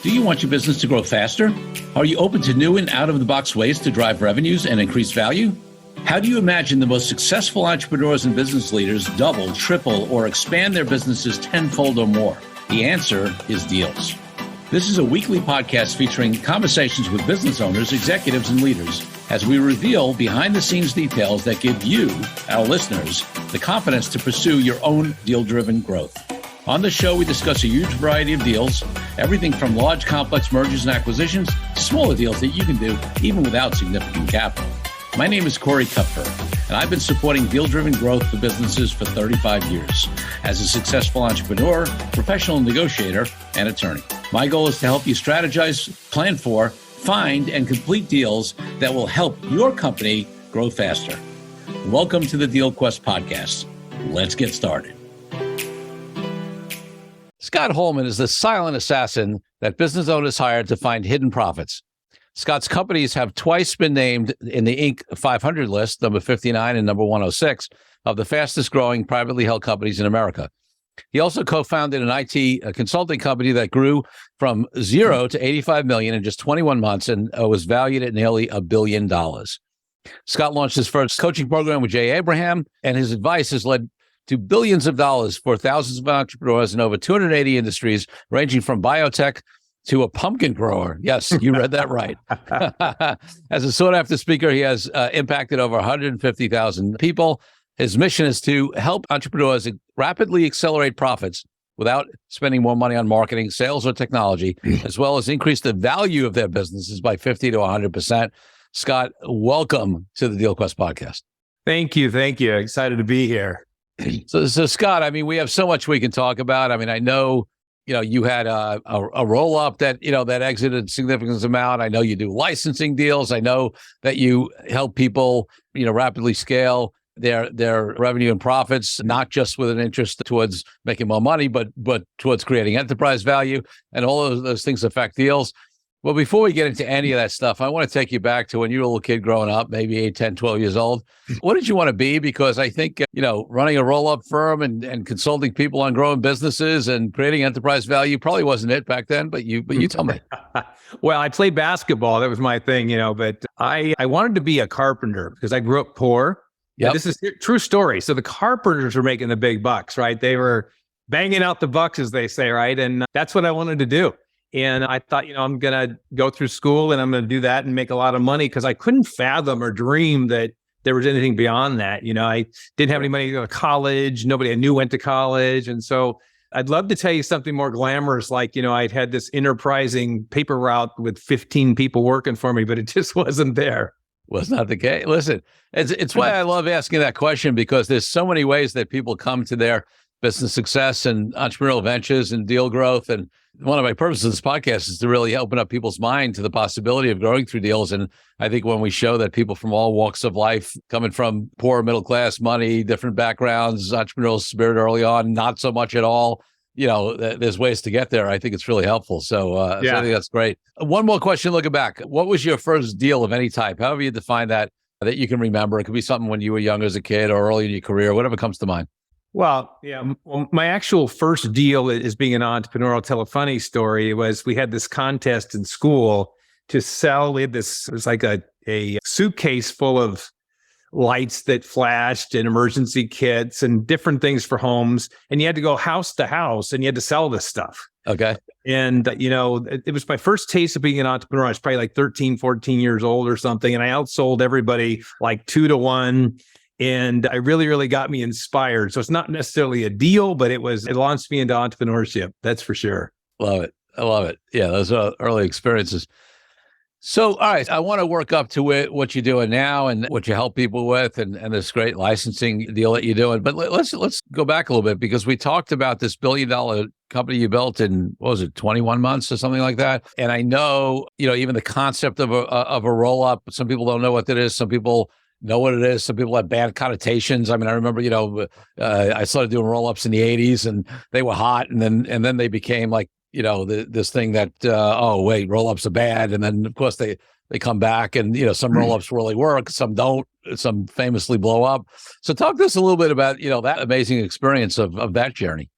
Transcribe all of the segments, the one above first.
Do you want your business to grow faster? Are you open to new and out-of-the-box ways to drive revenues and increase value? How do you imagine the most successful entrepreneurs and business leaders double, triple, or expand their businesses tenfold or more? The answer is Deals. This is a weekly podcast featuring conversations with business owners, executives, and leaders as we reveal behind-the-scenes details that give you, our listeners, the confidence to pursue your own deal-driven growth. On the show, we discuss a huge variety of deals, everything from large, complex mergers and acquisitions to smaller deals that you can do even without significant capital. My name is Corey Kupfer, and I've been supporting deal-driven growth for businesses for 35 years as a successful entrepreneur, professional negotiator, and attorney. My goal is to help you strategize, plan for, find, and complete deals that will help your company grow faster. Welcome to the DealQuest Podcast. Let's get started. Scott Hallman is the silent assassin that business owners hire to find hidden profits. Scott's companies have twice been named in the Inc. 500 list, number 59 and number 106, of the fastest growing privately held companies in America. He also co-founded an IT consulting company that grew from zero to 85 million in just 21 months and was valued at nearly $1 billion. Scott launched his first coaching program with Jay Abraham, and his advice has led to billions of dollars for thousands of entrepreneurs in over 280 industries, ranging from biotech to a pumpkin grower. Yes, you read that right. As a sought-after speaker, he has impacted over 150,000 people. His mission is to help entrepreneurs rapidly accelerate profits without spending more money on marketing, sales, or technology, as well as increase the value of their businesses by 50 to 100%. Scott, welcome to the DealQuest Podcast. Thank you. Excited to be here. So Scott, I mean, we have so much we can talk about. I mean, I know, you had a roll-up that, that exited a significant amount. I know you do licensing deals. I know that you help people, rapidly scale their revenue and profits, not just with an interest towards making more money, but towards creating enterprise value, and all of those things affect deals. Well, before we get into any of that stuff, I want to take you back to when you were a little kid growing up, maybe 8, 10, 12 years old. What did you want to be? Because I think, running a roll-up firm and consulting people on growing businesses and creating enterprise value probably wasn't it back then, but you tell me. Well, I played basketball. That was my thing, but I wanted to be a carpenter because I grew up poor. Yeah, this is a true story. So the carpenters were making the big bucks, right? They were banging out the bucks, as they say, right? And that's what I wanted to do. And I thought, I'm going to go through school and I'm going to do that and make a lot of money because I couldn't fathom or dream that there was anything beyond that. I didn't have any money to go to college. Nobody I knew went to college. And so I'd love to tell you something more glamorous, like, I'd had this enterprising paper route with 15 people working for me, but it just wasn't there. Was not the case. Listen, it's why I love asking that question, because there's so many ways that people come to their business success and entrepreneurial ventures and deal growth. And one of my purposes of this podcast is to really open up people's mind to the possibility of growing through deals. And I think when we show that people from all walks of life, coming from poor, middle class, money, different backgrounds, entrepreneurial spirit early on, not so much at all, there's ways to get there. I think it's really helpful. So I think that's great. One more question looking back. What was your first deal of any type? However you define that you can remember. It could be something when you were young as a kid or early in your career, whatever comes to mind. Well, my actual first deal is being an entrepreneurial. Tell a funny story. We had this contest in school to sell. It was like a suitcase full of lights that flashed and emergency kits and different things for homes. And you had to go house to house and you had to sell this stuff. Okay. And, it was my first taste of being an entrepreneur. I was probably like 13, 14 years old or something. And I outsold everybody like 2 to 1. And it really, really got me inspired. So it's not necessarily a deal, but it launched me into entrepreneurship. That's for sure. Love it. I love it. Yeah, those are early experiences. So, all right, I want to work up to what you're doing now and what you help people with and this great licensing deal that you're doing. But let's go back a little bit, because we talked about this $1 billion company you built in, 21 months or something like that. And I know, even the concept of a roll-up, some people don't know what that is. Some people know what it is. Some people have bad connotations. I mean, I remember, I started doing roll-ups in the 80s and they were hot. And then they became like, this thing that, roll-ups are bad. And then of course they come back and, some roll-ups really work, some don't, some famously blow up. So talk to us a little bit about, that amazing experience of that journey.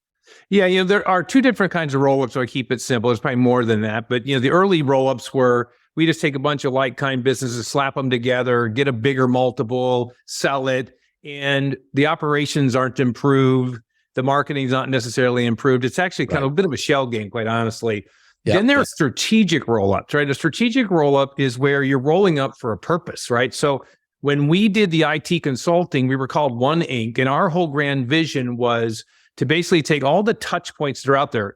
Yeah, there are two different kinds of roll-ups, so I keep it simple. It's probably more than that. But, the early roll-ups were we just take a bunch of like-kind businesses, slap them together, get a bigger multiple, sell it, and the operations aren't improved. The marketing's not necessarily improved. It's actually kind of a bit of a shell game, quite honestly. Yep. Then there are strategic roll-ups, right? A strategic roll-up is where you're rolling up for a purpose, right? So when we did the IT consulting, we were called One Inc., and our whole grand vision was to basically take all the touch points that are out there,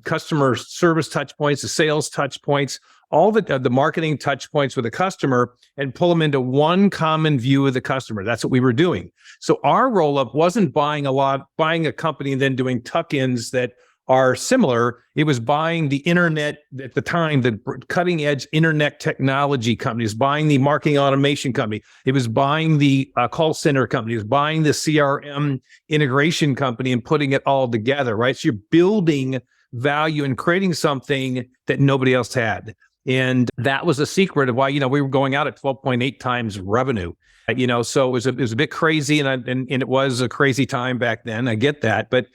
customer service touch points, the sales touch points, all the marketing touch points with a customer, and pull them into one common view of the customer. That's what we were doing. So our roll-up wasn't buying a company and then doing tuck-ins that are similar. It was buying the internet at the time, the cutting edge internet technology companies, buying the marketing automation company. It was buying the call center company. It was buying the CRM integration company and putting it all together, right? So you're building value and creating something that nobody else had. And that was the secret of why, we were going out at 12.8 times revenue. So it was a bit crazy, and it was a crazy time back then. I get that, but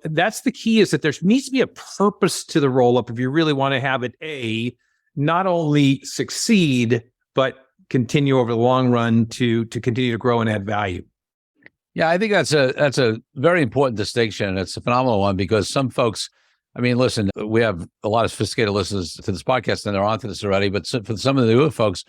that's the key, is that there needs to be a purpose to the roll-up if you really want to have it, not only succeed, but continue over the long run to continue to grow and add value. Yeah, I think that's a very important distinction. It's a phenomenal one, because some folks, listen, we have a lot of sophisticated listeners to this podcast, and they're onto this already, but for some of the newer folks,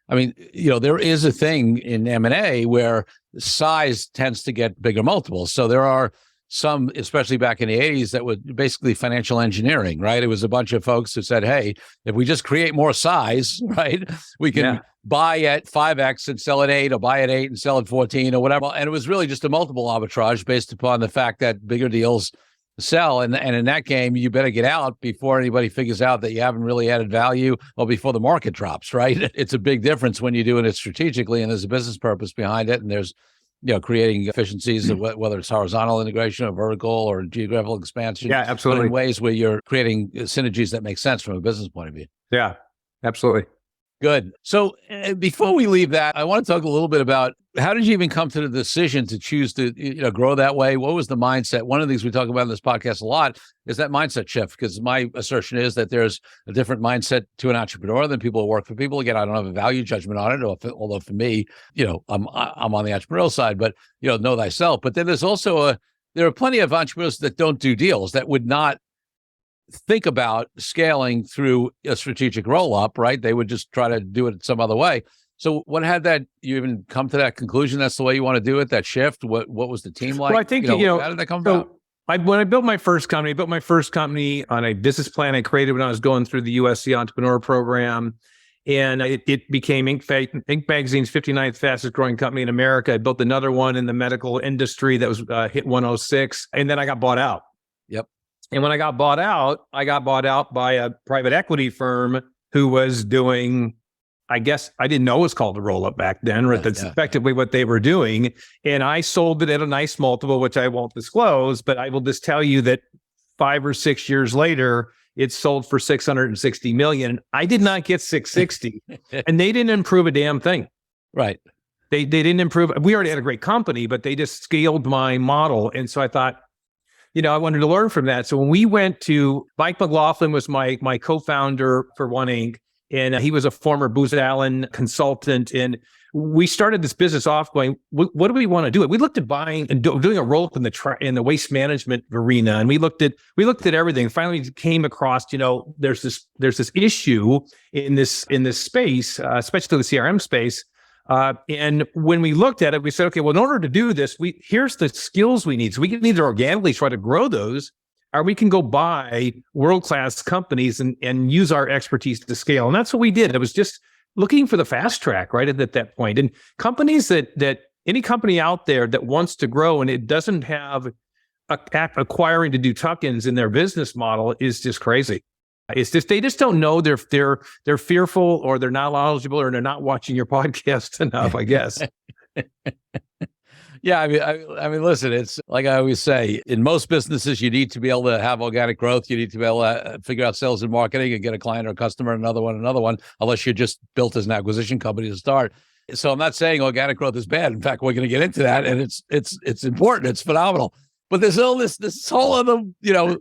there is a thing in M&A where size tends to get bigger multiples. So there are some, especially back in the 80s, that was basically financial engineering, right? It was a bunch of folks who said, hey, if we just create more size, right, we can buy at 5x and sell at 8, or buy at 8 and sell at 14 or whatever. And it was really just a multiple arbitrage based upon the fact that bigger deals sell. And in that game, you better get out before anybody figures out that you haven't really added value, or before the market drops, right? It's a big difference when you're doing it strategically and there's a business purpose behind it, and there's creating efficiencies, whether it's horizontal integration or vertical or geographical expansion. Yeah, absolutely. But in ways where you're creating synergies that make sense from a business point of view. Yeah, absolutely. Good. So before we leave that, I want to talk a little bit about, how did you even come to the decision to choose to grow that way? What was the mindset? One of the things we talk about in this podcast a lot is that mindset shift, because my assertion is that there's a different mindset to an entrepreneur than people who work for people. Again, I don't have a value judgment on it, although for me, I'm on the entrepreneurial side, but know thyself. But then there's also there are plenty of entrepreneurs that don't do deals, that would not think about scaling through a strategic roll-up, right? They would just try to do it some other way. So what had that, you even come to that conclusion that's the way you want to do it, that shift? What was the team like? Well, I think, how did that come about? When I built my first company, on a business plan I created when I was going through the USC Entrepreneur Program. And it became Inc. Magazine's 59th fastest growing company in America. I built another one in the medical industry that was hit 106. And then I got bought out. Yep. And when I got bought out by a private equity firm who was doing, I guess I didn't know it was called a roll-up back then, right? That's effectively what they were doing. And I sold it at a nice multiple, which I won't disclose, but I will just tell you that 5 or 6 years later, it sold for $660 million. I did not get 660, and they didn't improve a damn thing. Right. They didn't improve. We already had a great company, but they just scaled my model. And so I thought, I wanted to learn from that. So when we went to, Mike McLaughlin was my co-founder for One Inc., and he was a former Booz Allen consultant. And we started this business off going, what do we want to do? We looked at buying and doing a roll-up in the waste management arena. And we looked at everything. Finally came across, there's this issue in this space, especially the CRM space. And when we looked at it, we said, okay, well, in order to do this, here's the skills we need. So we can either organically try to grow those, or we can go buy world-class companies and use our expertise to scale. And that's what we did. It was just looking for the fast track, right, at that point. And companies that any company out there that wants to grow and it doesn't have acquiring to do tuck-ins in their business model is just crazy. It's just, they just don't know. They're fearful, or they're not knowledgeable, or they're not watching your podcast enough, I guess. Yeah, I mean, listen, it's like I always say, in most businesses, you need to be able to have organic growth. You need to be able to figure out sales and marketing and get a client or a customer, another one, unless you're just built as an acquisition company to start. So I'm not saying organic growth is bad. In fact, we're going to get into that, and it's important. It's phenomenal. But there's all this whole other,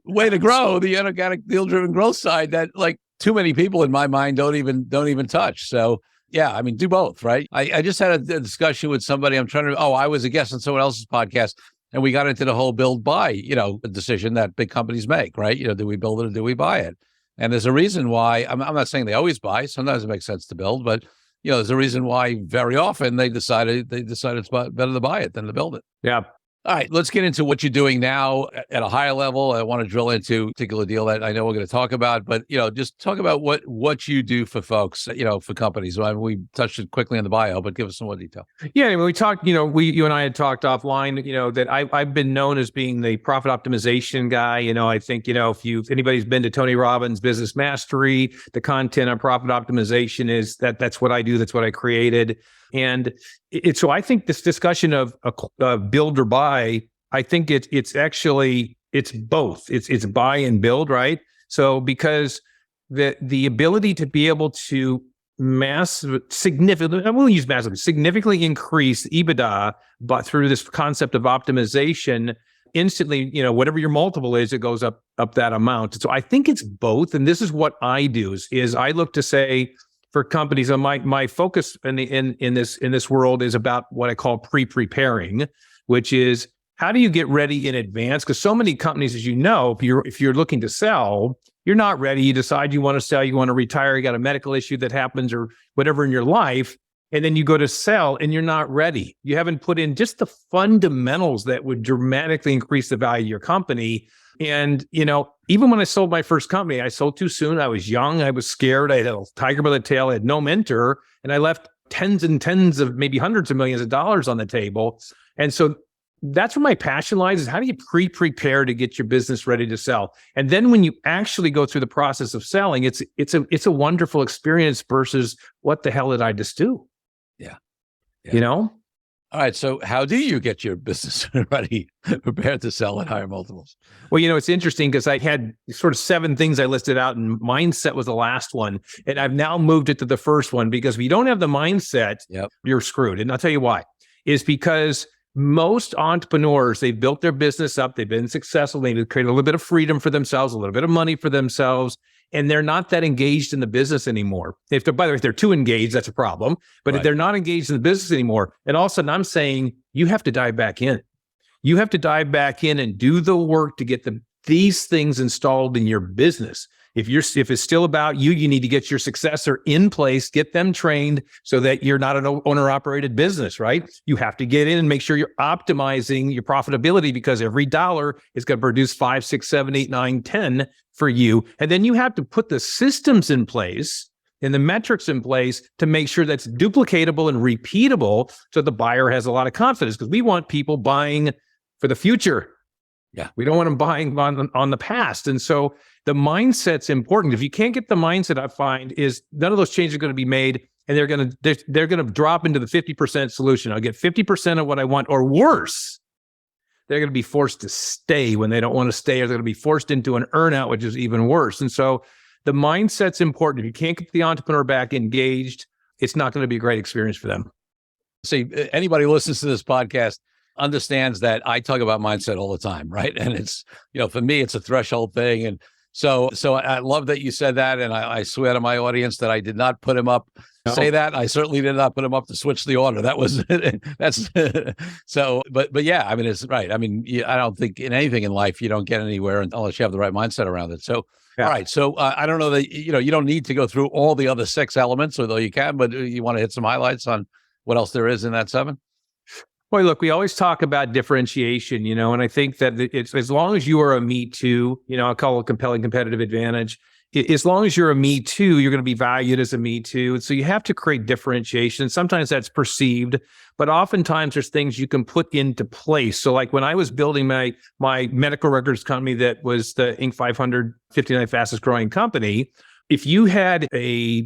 way to grow, the inorganic deal-driven growth side that like too many people in my mind don't even touch. So yeah, I mean, do both, right? I just had a discussion with somebody. I was a guest on someone else's podcast, and we got into the whole build buy, decision that big companies make, right? Do we build it or do we buy it? And there's a reason why. I'm not saying they always buy. Sometimes it makes sense to build, but there's a reason why very often they decided it's better to buy it than to build it. Yeah. All right, let's get into what you're doing now at a higher level. I want to drill into a particular deal that I know we're going to talk about, but just talk about what you do for folks, for companies. We touched it quickly in the bio, but give us some more detail. Yeah, I mean, we talked. You and I had talked offline. That I've been known as being the profit optimization guy. I think if anybody's been to Tony Robbins' Business Mastery, the content on profit optimization is that's what I do. That's what I created. And so I think this discussion of build or buy, I think it's both. It's buy and build, right? So because the ability to be able to significantly increase EBITDA, but through this concept of optimization, instantly, whatever your multiple is, it goes up that amount. So I think it's both. And this is what I do is I look to say, for companies, my focus in this world is about what I call preparing, which is how do you get ready in advance? Because so many companies, as you know, if you're looking to sell, you're not ready. You decide you want to sell, you want to retire, you got a medical issue that happens or whatever in your life, and then you go to sell and you're not ready. You haven't put in just the fundamentals that would dramatically increase the value of your company. And, even when I sold my first company, I sold too soon. I was young. I was scared. I had a tiger by the tail. I had no mentor. And I left tens and tens of maybe hundreds of millions of dollars on the table. And so that's where my passion lies, is how do you prepare to get your business ready to sell? And then when you actually go through the process of selling, it's a wonderful experience versus what the hell did I just do? Yeah. All right. So how do you get your business ready, prepared to sell at higher multiples? Well, it's interesting because I had sort of 7 things I listed out, and mindset was the last one. And I've now moved it to the first one, because if you don't have the mindset, you're screwed. And I'll tell you why. Is because most entrepreneurs, they've built their business up, they've been successful, they've created a little bit of freedom for themselves, a little bit of money for themselves, and they're not that engaged in the business anymore. By the way, if they're too engaged, that's a problem. But if they're not engaged in the business anymore, and all of a sudden I'm saying you have to dive back in. You have to dive back in and do the work to get these things installed in your business. If it's still about you, you need to get your successor in place, get them trained so that you're not an owner-operated business, right? You have to get in and make sure you're optimizing your profitability, because every dollar is going to produce 5, 6, 7, 8, 9, 10 for you. And then you have to put the systems in place and the metrics in place to make sure that's duplicatable and repeatable, so the buyer has a lot of confidence, because we want people buying for the future. Yeah. We don't want them buying on the past. And so the mindset's important. If you can't get the mindset, I find, is none of those changes are going to be made, and they're going to drop into the 50% solution. I'll get 50% of what I want, or worse. They're going to be forced to stay when they don't want to stay, or they're going to be forced into an earnout, which is even worse. And so the mindset's important. If you can't get the entrepreneur back engaged, it's not going to be a great experience for them. See, anybody who listens to this podcast understands that I talk about mindset all the time, right? And it's, for me, it's a threshold thing. And so I love that you said that. And I swear to my audience that I did not put him up say that. I certainly did not put him up to switch the order. That's so, but yeah, I mean, it's right. I mean, I don't think in anything in life, you don't get anywhere unless you have the right mindset around it. So, all right. So I don't know that, you don't need to go through all the other 6 elements, although you can, but you want to hit some highlights on what else there is in that 7? Well, look, we always talk about differentiation, and I think that it's, as long as you are a me too, I call it compelling competitive advantage. As long as you're a me too, you're going to be valued as a me too. And so you have to create differentiation. Sometimes that's perceived, but oftentimes there's things you can put into place. So like when I was building my medical records company, that was the Inc. 500, 59th fastest growing company. If you had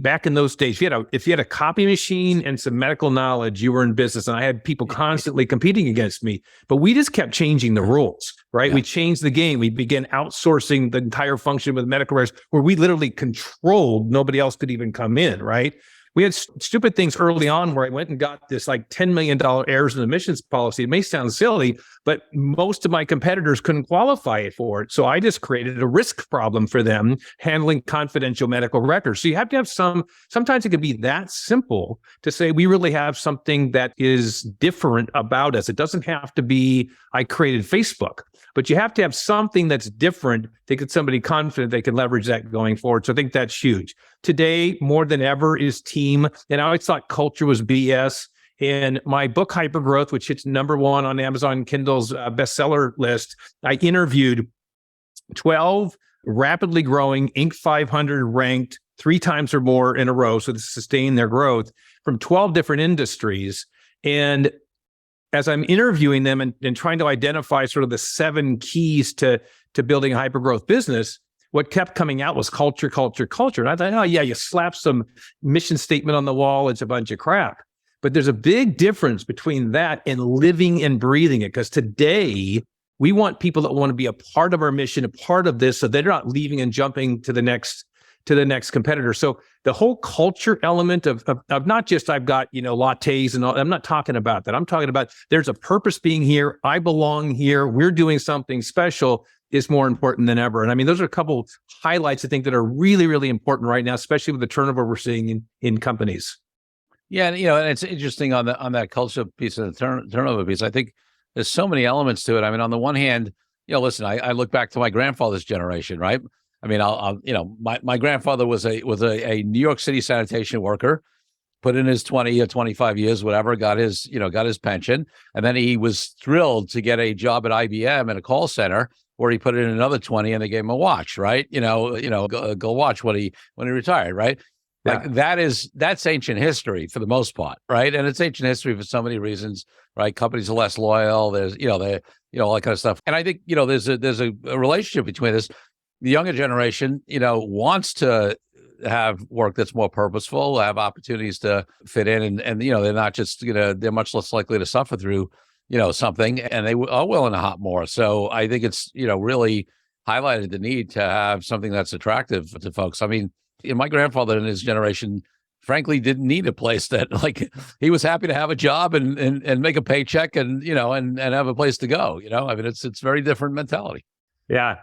back in those days, if you had a copy machine and some medical knowledge, you were in business. And I had people constantly competing against me, but we just kept changing the rules, right? Yeah. We changed the game. We began outsourcing the entire function with medical records, where we literally controlled, nobody else could even come in, right? We had stupid things early on where I went and got this like $10 million errors and omissions policy. It may sound silly, but most of my competitors couldn't qualify for it. So I just created a risk problem for them handling confidential medical records. So you have to have sometimes it can be that simple to say we really have something that is different about us. It doesn't have to be, I created Facebook, but you have to have something that's different to get somebody confident they can leverage that going forward. So I think that's huge. Today, more than ever, is team. And I always thought culture was BS. In my book, Hypergrowth, which hits #1 on Amazon Kindle's bestseller list, I interviewed 12 rapidly growing Inc. 500 ranked 3 times or more in a row, so to sustain their growth, from 12 different industries. And as I'm interviewing them and trying to identify sort of the 7 keys to building a hypergrowth business, what kept coming out was culture, culture, culture. And I thought, oh yeah, you slap some mission statement on the wall, it's a bunch of crap. But there's a big difference between that and living and breathing it. Because today, we want people that want to be a part of our mission, a part of this, so they're not leaving and jumping to the next competitor. So the whole culture element of not just I've got, lattes and all, I'm not talking about that. I'm talking about there's a purpose being here. I belong here. We're doing something special is more important than ever. And I mean, those are a couple highlights I think that are really, really important right now, especially with the turnover we're seeing in companies. Yeah, and it's interesting on that culture piece and the turnover piece. I think there's so many elements to it. I mean, on the one hand, listen, I look back to my grandfather's generation, right? I mean, my grandfather was a New York City sanitation worker, put in his 20 or 25 years, whatever, got his pension, and then he was thrilled to get a job at IBM in a call center where he put in another 20 and they gave him a watch, right? Go watch when he retired, right? Yeah. Like that's ancient history for the most part, right? And it's ancient history for so many reasons, right? Companies are less loyal. There's, all that kind of stuff. And I think, there's a relationship between this. The younger generation, wants to have work that's more purposeful, have opportunities to fit in, and they're not just, they're much less likely to suffer through, something, and they are willing to hop more. So I think it's, really highlighted the need to have something that's attractive to folks. I mean, my grandfather in his generation, frankly, didn't need a place that, like, he was happy to have a job and make a paycheck and have a place to go. I mean, it's very different mentality. Yeah.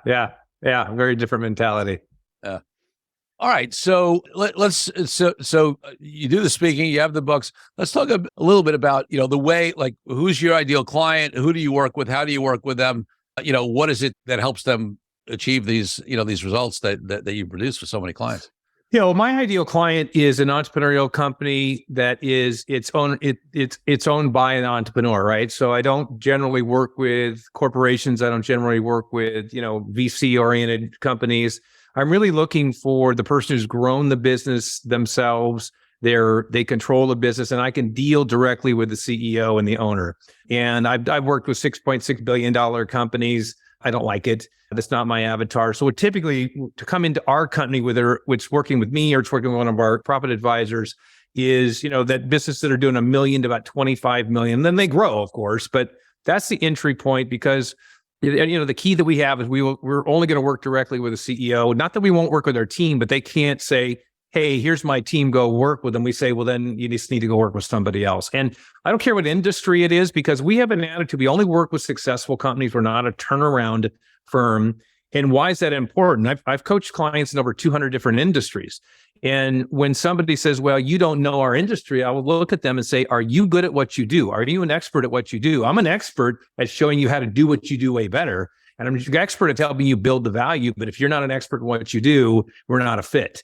Very different mentality. All right. So so you do the speaking, you have the books. Let's talk a little bit about, the way, like, who's your ideal client? Who do you work with? How do you work with them? What is it that helps them achieve these results that you produce for so many clients? My ideal client is an entrepreneurial company that is it's owned by an entrepreneur, right? So I don't generally work with corporations. I don't generally work with, VC-oriented companies. I'm really looking for the person who's grown the business themselves. They control the business, and I can deal directly with the CEO and the owner. And I've worked with $6.6 billion companies. I don't like it. That's not my avatar. So typically, to come into our company, whether it's working with me or it's working with one of our profit advisors, is, that business that are doing $1 million to about 25 million. Then they grow, of course, but that's the entry point, because the key that we have is we're only going to work directly with the CEO. Not that we won't work with our team, but they can't say, hey, here's my team, go work with them. We say, well, then you just need to go work with somebody else. And I don't care what industry it is, because we have an attitude. We only work with successful companies. We're not a turnaround firm. And why is that important? I've coached clients in over 200 different industries. And when somebody says, well, you don't know our industry, I will look at them and say, are you good at what you do? Are you an expert at what you do? I'm an expert at showing you how to do what you do way better. And I'm an expert at helping you build the value. But if you're not an expert in what you do, we're not a fit.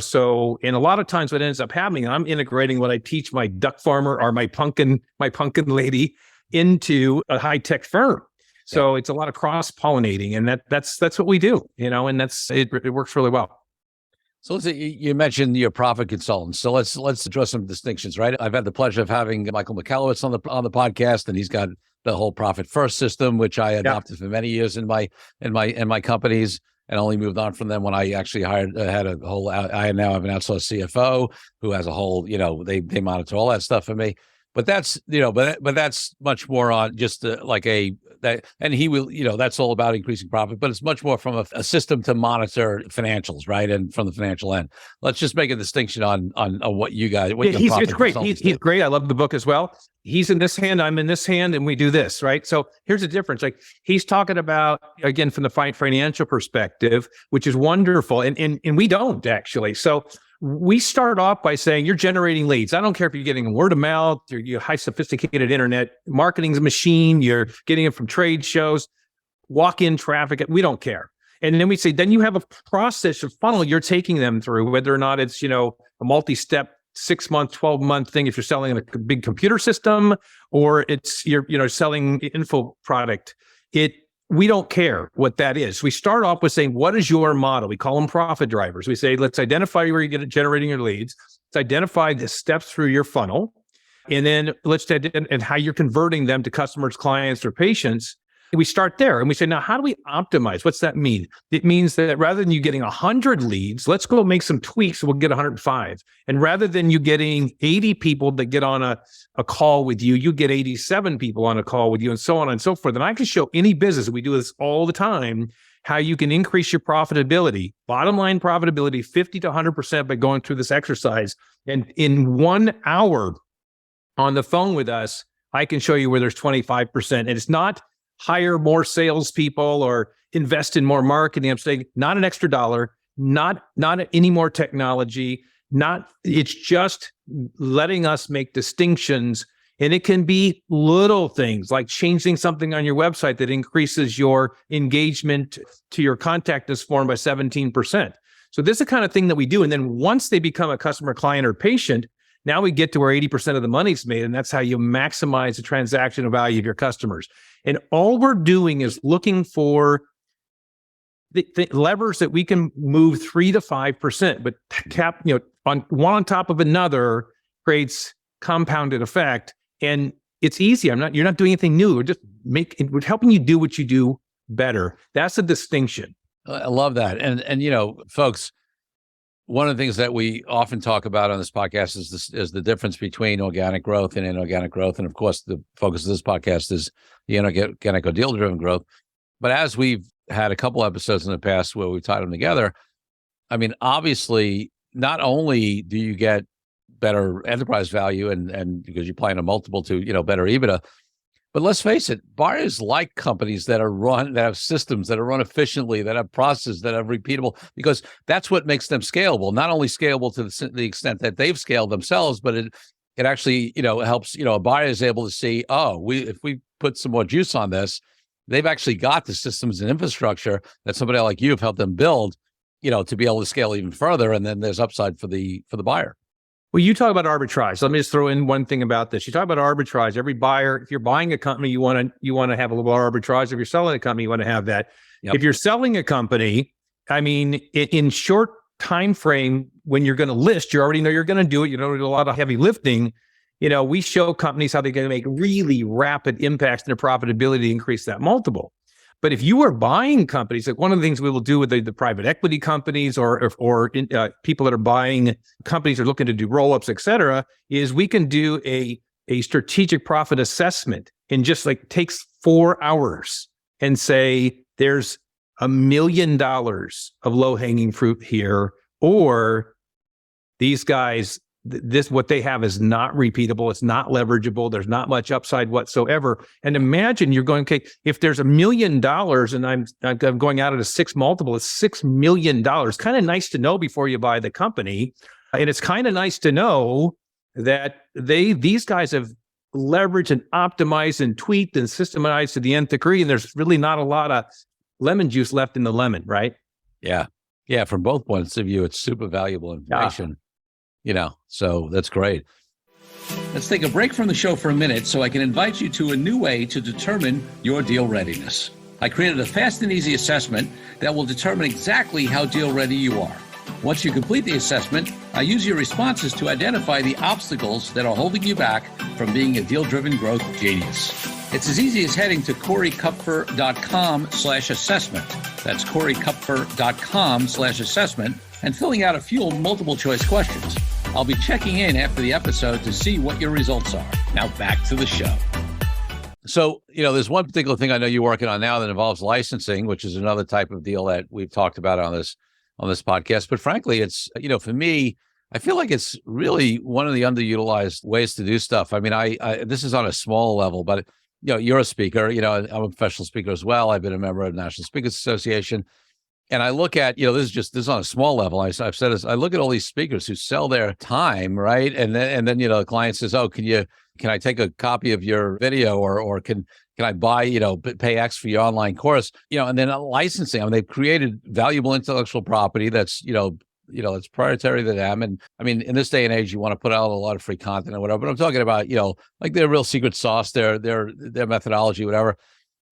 So, and a lot of times what ends up happening, I'm integrating what I teach my duck farmer or my pumpkin lady into a high-tech firm. So It's a lot of cross-pollinating, and that's what we do, and it works really well. So you mentioned your profit consultants. So let's draw some distinctions, right? I've had the pleasure of having Michael Michalowicz on the podcast, and he's got the whole profit first system, which I adopted for many years in my companies, and only moved on from them when I actually I now have an outsourced CFO who has a whole, they monitor all that stuff for me. But that's, but that's much more on just and he will, that's all about increasing profit, but it's much more from a system to monitor financials, right? And from the financial end, let's just make a distinction on what you guys, it's great. He's great. I love the book as well. He's in this hand, I'm in this hand, and we do this, right? So here's the difference. Like he's talking about, again, from the financial perspective, which is wonderful. And we don't actually. So we start off by saying you're generating leads. I don't care if you're getting word of mouth, you're high sophisticated internet marketing's a machine, you're getting it from trade shows, walk-in traffic. We don't care. And then we say, then you have a process, a funnel you're taking them through, whether or not it's, a multi-step 6-month, 12-month thing, if you're selling a big computer system or it's you're selling info product. We don't care what that is. We start off with saying, what is your model? We call them profit drivers. We say, let's identify where you're generating your leads. Let's identify the steps through your funnel. And then and how you're converting them to customers, clients, or patients. And we start there and we say, now, how do we optimize? What's that mean? It means that rather than you getting 100 leads, let's go make some tweaks. We'll get 105. And rather than you getting 80 people that get on a call with you, you get 87 people on a call with you, and so on and so forth. And I can show any business, we do this all the time, how you can increase your profitability, bottom line profitability, 50 to 100% by going through this exercise. And in 1 hour on the phone with us, I can show you where there's 25%. And it's not hire more salespeople or invest in more marketing. I'm saying not an extra dollar, not any more technology, it's just letting us make distinctions. And it can be little things like changing something on your website that increases your engagement to your contact us form by 17%. So this is the kind of thing that we do. And then once they become a customer, client, or patient, now we get to where 80% of the money's made, and that's how you maximize the transactional value of your customers. And all we're doing is looking for the levers that we can move 3 to 5%, but on one on top of another creates compounded effect. And it's easy. You're not doing anything new. We're helping you do what you do better. That's a distinction. I love that. And folks, one of the things that we often talk about on this podcast is the difference between organic growth and inorganic growth. And of course, the focus of this podcast is the inorganic or deal-driven growth. But as we've had a couple episodes in the past where we've tied them together, I mean, obviously, not only do you get better enterprise value and because you're applying a multiple to, better EBITDA, but let's face it, buyers like companies that have systems that are run efficiently, that have processes that are repeatable, because that's what makes them scalable. Not only scalable to the extent that they've scaled themselves, but it actually, helps, a buyer is able to see, if we put some more juice on this, they've actually got the systems and infrastructure that somebody like you have helped them build, to be able to scale even further. And then there's upside for the buyer. Well, you talk about arbitrage. Let me just throw in one thing about this. You talk about arbitrage. Every buyer, if you're buying a company, you want to have a little arbitrage. If you're selling a company, you want to have that. Yep. If you're selling a company, I mean, in short time frame, when you're going to list, you already know you're going to do it. You don't do a lot of heavy lifting. We show companies how they're going to make really rapid impacts in their profitability to increase that multiple. But if you are buying companies, like one of the things we will do with the private equity companies or people that are buying companies are looking to do roll-ups, et cetera, is we can do a strategic profit assessment and just takes 4 hours and say, there's $1 million of low-hanging fruit here, or these guys, what they have is not repeatable. It's not leverageable. There's not much upside whatsoever. And imagine you're going, okay, if there's $1 million and I'm going out at a 6 multiple, it's $6 million. Kind of nice to know before you buy the company. And it's kind of nice to know that these guys have leveraged and optimized and tweaked and systemized to the nth degree. And there's really not a lot of lemon juice left in the lemon, right? Yeah. Yeah. From both points of view, it's super valuable information. So that's great. Let's take a break from the show for a minute so I can invite you to a new way to determine your deal readiness. I created a fast and easy assessment that will determine exactly how deal ready you are. Once you complete the assessment, I use your responses to identify the obstacles that are holding you back from being a deal-driven growth genius. It's as easy as heading to CoreyKupfer.com/assessment. That's CoreyKupfer.com/assessment and filling out a few multiple choice questions. I'll be checking in after the episode to see what your results are. Now back to the show. So, there's one particular thing I know you're working on now that involves licensing, which is another type of deal that we've talked about on this podcast. But frankly, it's, for me, I feel like it's really one of the underutilized ways to do stuff. I mean, I this is on a small level, but you're a speaker, I'm a professional speaker as well. I've been a member of the National Speakers Association. And I look at, this is on a small level. I've said this, I look at all these speakers who sell their time, right? And then the client says, oh, can I take a copy of your video or can I buy, pay X for your online course, and then licensing. I mean, they've created valuable intellectual property that's, it's proprietary to them. And I mean, in this day and age, you want to put out a lot of free content or whatever, but I'm talking about, like their real secret sauce, their methodology, whatever.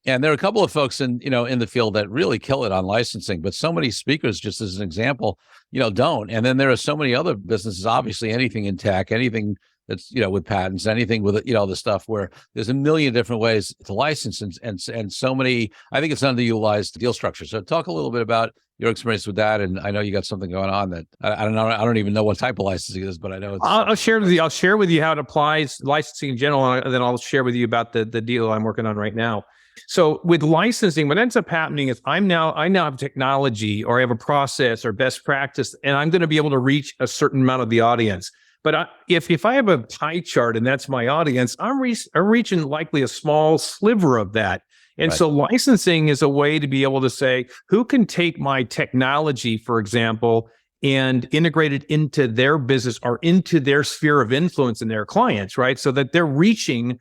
And there are a couple of folks in the field that really kill it on licensing, but so many speakers, just as an example, don't. And then there are so many other businesses, obviously anything in tech, anything that's, with patents, anything with, the stuff where there's a million different ways to license and so many, I think it's underutilized deal structure. So talk a little bit about your experience with that. And I know you got something going on that I don't know. I don't even know what type of licensing it is, but I know I'll share with you. I'll share with you how it applies licensing in general. And then I'll share with you about the deal I'm working on right now. So with licensing, what ends up happening is I now have technology or I have a process or best practice, and I'm going to be able to reach a certain amount of the audience. But if I have a pie chart and that's my audience, I'm reaching likely a small sliver of that. And right. So licensing is a way to be able to say, who can take my technology, for example, and integrate it into their business or into their sphere of influence in their clients, right? So that they're reaching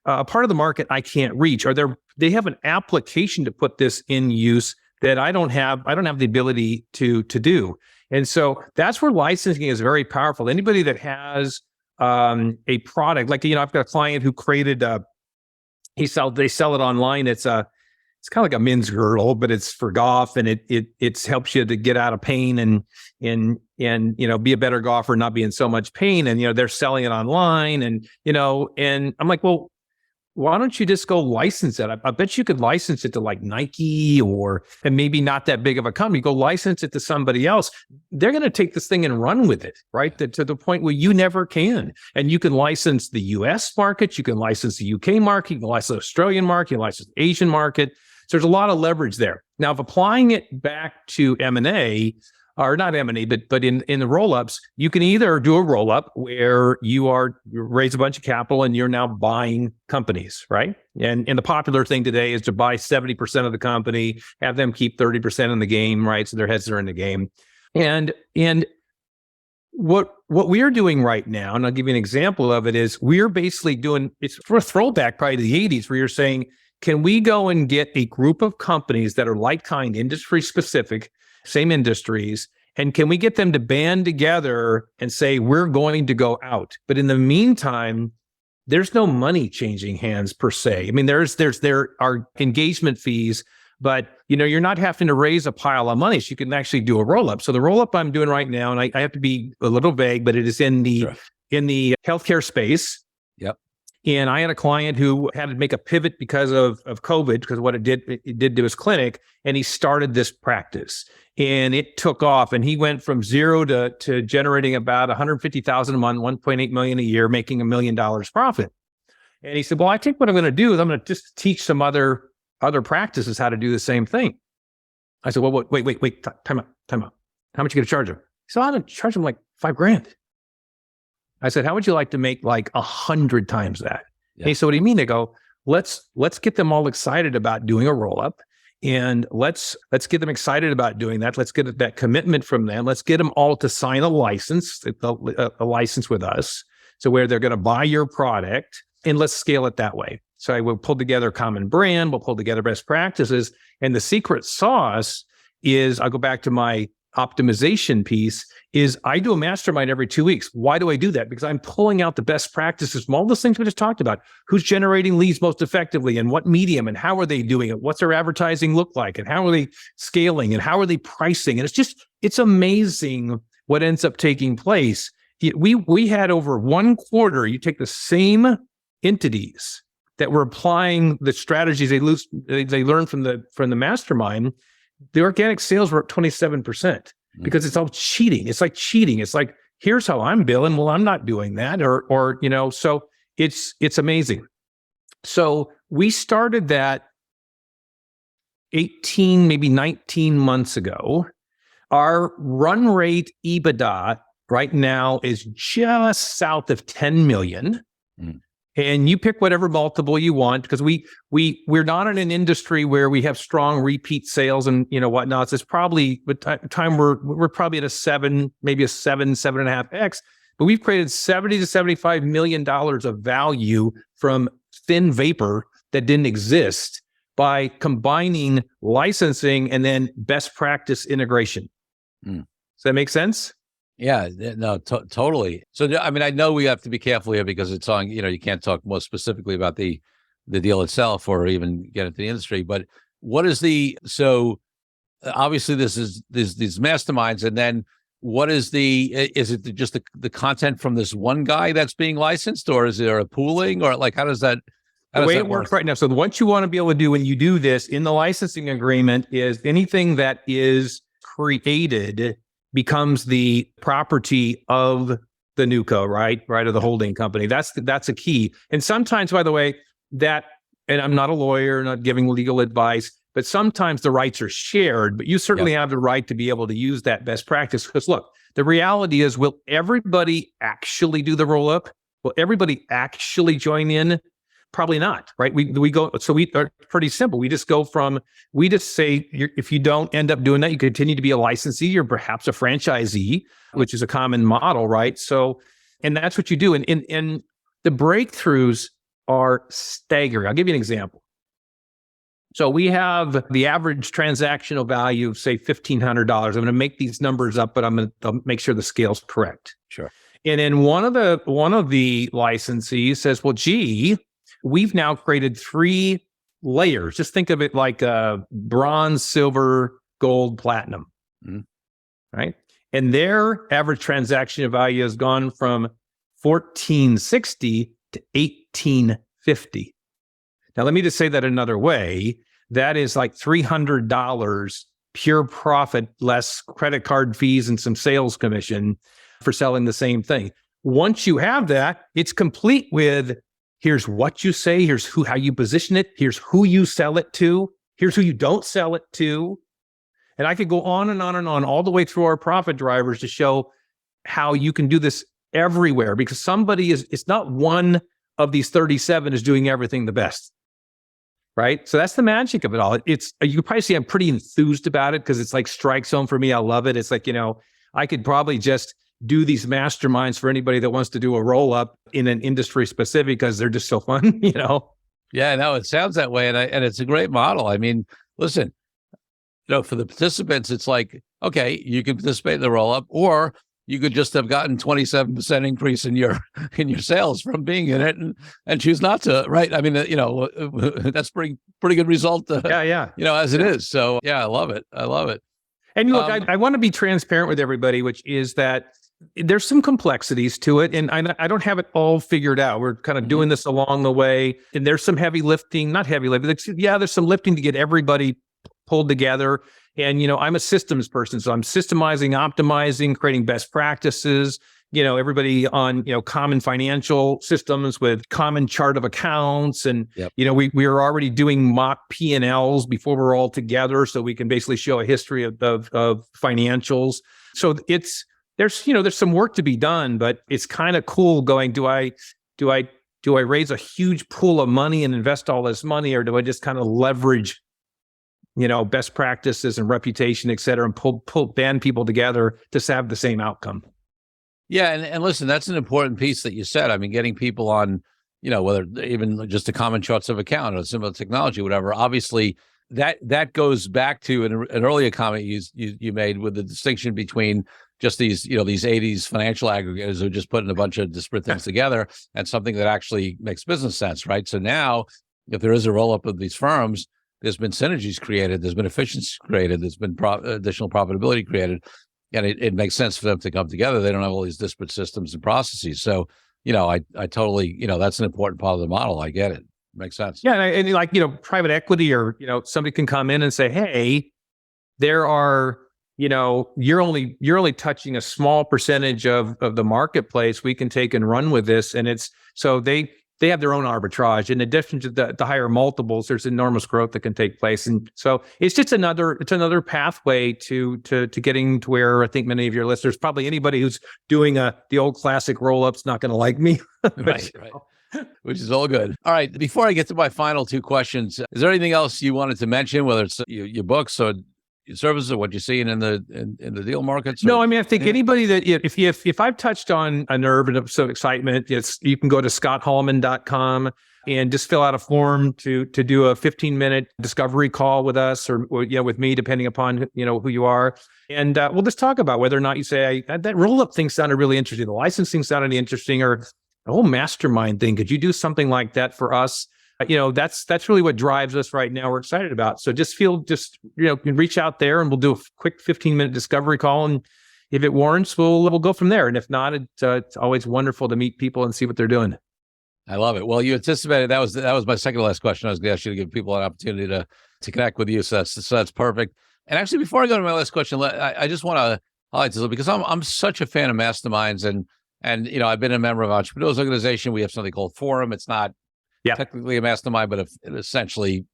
a part of the market I can't reach, or they have an application to put this in use that I don't have the ability to do. And so that's where licensing is very powerful. Anybody that has a product, like, I've got a client who created they sell it online. It's kind of like a men's girdle, but it's for golf, and it helps you to get out of pain and be a better golfer, not be in so much pain. And they're selling it online, and and I'm like, well, why don't you just go license it? I bet you could license it to like Nike and maybe not that big of a company. Go license it to somebody else. They're going to take this thing and run with it, right? To the point where you never can. And you can license the US market. You can license the UK market. You can license the Australian market. You can license the Asian market. So there's a lot of leverage there. Now, if applying it back to M&A, or not M&A, but in the roll-ups, you can either do a roll-up where you raise a bunch of capital and you're now buying companies, right? And the popular thing today is to buy 70% of the company, have them keep 30% in the game, right? So their heads are in the game. And what we are doing right now, and I'll give you an example of it, is we're basically doing, it's for a throwback probably to the 80s, where you're saying, can we go and get a group of companies that are like-kind, industry-specific, same industries, and can we get them to band together and say, we're going to go out? But in the meantime, there's no money changing hands per se. I mean, there are engagement fees, but you're not having to raise a pile of money. So you can actually do a roll-up. So the roll-up I'm doing right now, and I have to be a little vague, but it is in the healthcare space. Yep. And I had a client who had to make a pivot because of COVID, because what it did to his clinic, and he started this practice. And it took off, and he went from zero to generating about $150,000 a month, $1.8 million a year, making $1 million profit. And he said, well, I think what I'm going to do is I'm going to just teach some other practices how to do the same thing. I said, well, wait, time out. How much are you going to charge him? He said, I'm going to charge him like $5,000. I said, how would you like to make like 100 times that? Yeah. And he said, what do you mean? I go, let's get them all excited about doing a roll-up. And let's get them excited about doing that. Let's get that commitment from them. Let's get them all to sign a license with us. So where they're going to buy your product, and let's scale it that way. So I will pull together a common brand. We'll pull together best practices. And the secret sauce is, I'll go back to my optimization piece, is I do a mastermind every 2 weeks. Why do I do that? Because I'm pulling out the best practices from all those things we just talked about. Who's generating leads most effectively, and what medium, and how are they doing it? What's their advertising look like, and how are they scaling, and how are they pricing? And it's amazing what ends up taking place. We had over one quarter, you take the same entities that were applying the strategies they learned from the mastermind, the organic sales were up 27%. Because it's all cheating. It's like cheating. It's like here's how I'm billing. Well, I'm not doing that. Or, so it's amazing. So we started that 18, maybe 19 months ago. Our run rate EBITDA right now is just south of 10 million. And you pick whatever multiple you want, because we're not in an industry where we have strong repeat sales and whatnot. It's probably with time we're probably at a 7, maybe a 7.5x. But we've created 70 to $75 million of value from thin vapor that didn't exist by combining licensing and then best practice integration. Does that make sense? Yeah, no, totally. So, I mean, I know we have to be careful here because it's on, you can't talk more specifically about the deal itself or even get into the industry, but what is so obviously there's these masterminds, and then what is is it just the content from this one guy that's being licensed, or is there a pooling, or like, how does that the way it works right now? So what you want to be able to do when you do this in the licensing agreement is anything that is created becomes the property of the newco, right? Of the holding company. That's a key. And sometimes, by the way, and I'm not a lawyer, not giving legal advice, but sometimes the rights are shared, but you certainly have the right to be able to use that best practice. Because look, the reality is, will everybody actually do the roll-up? Will everybody actually join in? Probably not, right? We are pretty simple. We just say, if you don't end up doing that, you continue to be a licensee or perhaps a franchisee, which is a common model, right? So, and that's what you do. And the breakthroughs are staggering. I'll give you an example. So we have the average transactional value of, say, $1,500. I'm going to make these numbers up, but I'll make sure the scale's correct. Sure. And then one of the licensees says, well, gee, we've now created 3 layers. Just think of it like bronze, silver, gold, platinum, right? And their average transaction value has gone from $1,460 to $1,850. Now, let me just say that another way. That is like $300 pure profit, less credit card fees and some sales commission for selling the same thing. Once you have that, it's complete with, here's what you say, here's how you position it, here's who you sell it to, here's who you don't sell it to. And I could go on and on and on all the way through our profit drivers to show how you can do this everywhere, because it's not one of these 37 is doing everything the best, right? So that's the magic of it all. You can probably see I'm pretty enthused about it because it's like strike zone for me. I love it. It's like, I could probably just do these masterminds for anybody that wants to do a roll up in an industry specific because they're just so fun, Yeah, no, it sounds that way. And it's a great model. I mean, listen, for the participants, it's like, okay, you can participate in the roll up, or you could just have gotten 27% increase in your sales from being in it and choose not to, right? I mean, that's pretty good result. As it is. So yeah, I love it. And look, I want to be transparent with everybody, which is that there's some complexities to it, and I don't have it all figured out. We're kind of doing this along the way, and there's some heavy lifting, not heavy lifting. There's some lifting to get everybody pulled together. And, I'm a systems person, so I'm systemizing, optimizing, creating best practices, everybody on, common financial systems with common chart of accounts. And, we are already doing mock P&Ls before we're all together, so we can basically show a history of financials. So there's some work to be done, but it's kind of cool going, do I raise a huge pool of money and invest all this money, or do I just kind of leverage, best practices and reputation, et cetera, and band people together to have the same outcome? Yeah. And listen, that's an important piece that you said. I mean, getting people on, whether even just the common charts of account or similar technology, whatever, obviously that goes back to an earlier comment you made with the distinction between just these 80s financial aggregators who are just putting a bunch of disparate things together and something that actually makes business sense, right? So now, if there is a roll-up of these firms, there's been synergies created, there's been efficiencies created, there's been additional profitability created, and it makes sense for them to come together. They don't have all these disparate systems and processes. So, I totally, that's an important part of the model. I get it. Makes sense. Yeah, and like, private equity or, somebody can come in and say, hey, there are you're only touching a small percentage of the marketplace. We can take and run with this. And it's so they have their own arbitrage. In addition to the higher multiples, there's enormous growth that can take place. And so it's just another pathway to getting to where I think many of your listeners, probably anybody who's doing the old classic roll-up's not going to like me. Right. Which is all good. All right. Before I get to my final two questions, is there anything else you wanted to mention, whether it's your books or your services or what you're seeing in the deal markets? No, I mean, I think anybody that if I've touched on a nerve and some excitement, you can go to scotthallman.com and just fill out a form to do a 15-minute discovery call with us or with me, depending upon who you are. And we'll just talk about whether or not you say that roll-up thing sounded really interesting, the licensing sounded interesting, or the whole mastermind thing. Could you do something like that for us? That's really what drives us right now. We're excited about. So just reach out there and we'll do a quick 15-minute discovery call. And if it warrants, we'll go from there. And if not, it's always wonderful to meet people and see what they're doing. I love it. Well, you anticipated that was my second to last question. I was going to ask you to give people an opportunity to connect with you. So that's perfect. And actually, before I go to my last question, I just want to highlight this because I'm such a fan of masterminds and I've been a member of Entrepreneurs Organization. We have something called Forum. It's not technically a mastermind, but it essentially,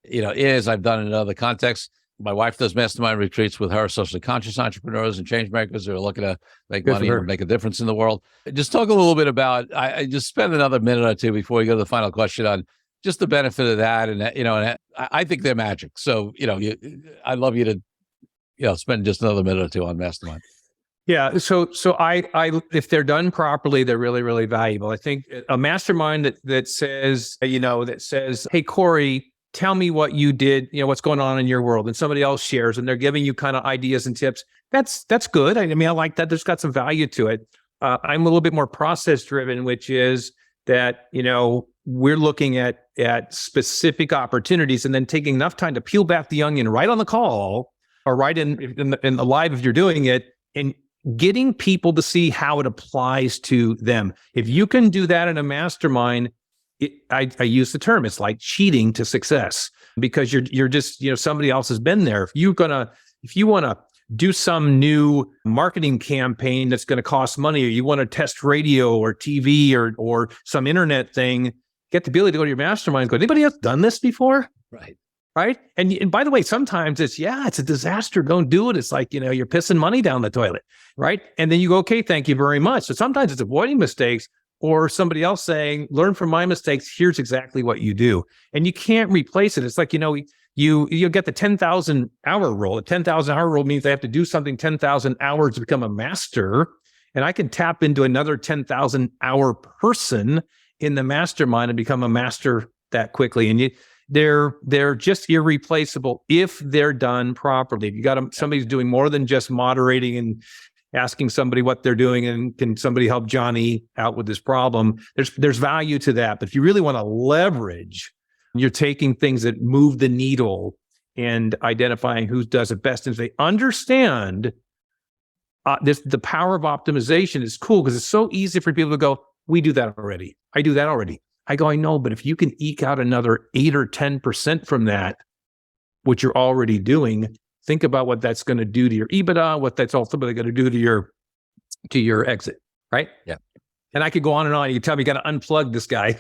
is. I've done it in other contexts. My wife does mastermind retreats with her socially conscious entrepreneurs and change makers who are looking to make money and make a difference in the world. Just talk a little bit about, I just spend another minute or two before we go to the final question on just the benefit of that. And, and I think they're magic. So, I'd love you to, spend just another minute or two on mastermind. Yeah. So I if they're done properly, they're really, really valuable. I think a mastermind that says, hey, Corey, tell me what you did, what's going on in your world, and somebody else shares and they're giving you kind of ideas and tips. That's good. I mean, I like that. There's got some value to it. I'm a little bit more process driven, which is that, we're looking at specific opportunities and then taking enough time to peel back the onion right on the call or right in the live if you're doing it, and getting people to see how it applies to them. If you can do that in a mastermind, I use the term, it's like cheating to success, because you're just, somebody else has been there. If you want to do some new marketing campaign that's going to cost money, or you want to test radio or TV or some internet thing, get the ability to go to your mastermind and go, anybody else done this before? Right. And by the way, sometimes it's a disaster. Don't do it. It's like, you're pissing money down the toilet. Right. And then you go, okay, thank you very much. So sometimes it's avoiding mistakes or somebody else saying, learn from my mistakes. Here's exactly what you do. And you can't replace it. It's like, you get the 10,000 hour rule. A 10,000 hour rule means they have to do something 10,000 hours to become a master. And I can tap into another 10,000 hour person in the mastermind and become a master that quickly. And they're just irreplaceable if they're done properly. If you got somebody who's doing more than just moderating and asking somebody what they're doing and can somebody help Johnny out with this problem, there's value to that. But if you really want to leverage, you're taking things that move the needle and identifying who does it best. And if they understand the power of optimization is cool, because it's so easy for people to go, we do that already. I do that already. I go, I know, but if you can eke out another 8 or 10% from that, what you're already doing, think about what that's going to do to your EBITDA, what that's ultimately going to do to your exit, right? Yeah. And I could go on and on. You tell me you got to unplug this guy.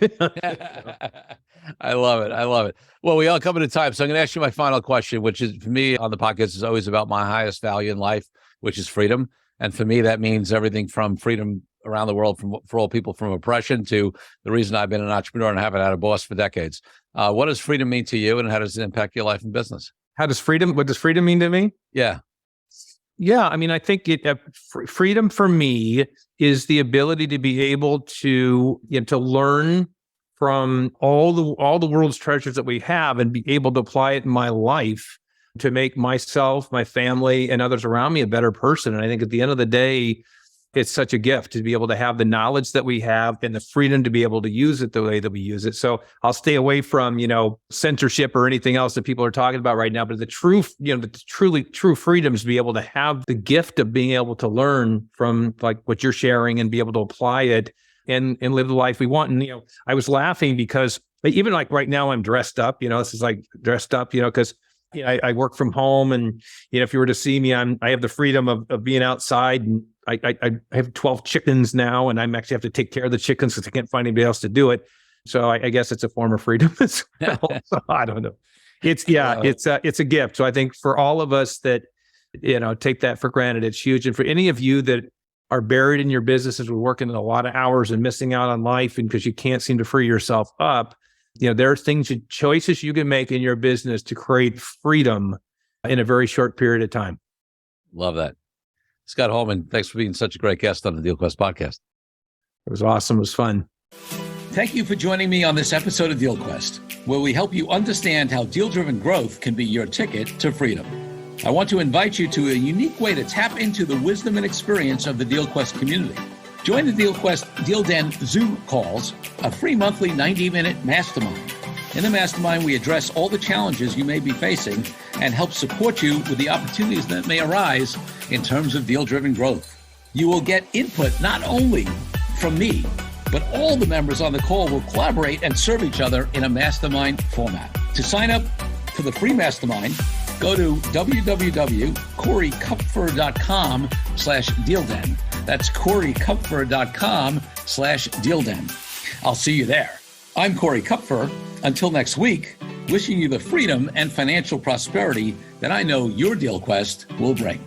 I love it. Well, we all come into time. So I'm going to ask you my final question, which is, for me on the podcast, is always about my highest value in life, which is freedom. And for me, that means everything from freedom around the world for all people, from oppression to the reason I've been an entrepreneur and haven't had a boss for decades. What does freedom mean to you, and how does it impact your life and business? What does freedom mean to me? Yeah. I mean, I think freedom for me is the ability to be able to learn from all the world's treasures that we have and be able to apply it in my life to make myself, my family, and others around me a better person. And I think at the end of the day, it's such a gift to be able to have the knowledge that we have and the freedom to be able to use it the way that we use it. So I'll stay away from, censorship or anything else that people are talking about right now. But the true freedom is to be able to have the gift of being able to learn from like what you're sharing and be able to apply it and live the life we want. And, I was laughing because even like right now I'm dressed up, this is like dressed up, because I work from home, and if you were to see me, I have the freedom of being outside, and I have 12 chickens now, and I'm actually have to take care of the chickens because I can't find anybody else to do it. So I guess it's a form of freedom as well. So I don't know. It's a gift. So I think for all of us that take that for granted, it's huge. And for any of you that are buried in your businesses, we're working a lot of hours and missing out on life, and because you can't seem to free yourself up. There are choices you can make in your business to create freedom in a very short period of time. Love that. Scott Hallman, thanks for being such a great guest on the DealQuest podcast. It was awesome. It was fun. Thank you for joining me on this episode of DealQuest, where we help you understand how deal-driven growth can be your ticket to freedom. I want to invite you to a unique way to tap into the wisdom and experience of the DealQuest community. Join the DealQuest Deal Den Zoom calls, a free monthly 90-minute mastermind. In the mastermind, we address all the challenges you may be facing and help support you with the opportunities that may arise in terms of deal-driven growth. You will get input not only from me, but all the members on the call will collaborate and serve each other in a mastermind format. To sign up for the free mastermind, go to www.corykupfer.com/dealden. That's corykupfer.com/dealden. I'll see you there. I'm Corey Kupfer. Until next week, wishing you the freedom and financial prosperity that I know your DealQuest will bring.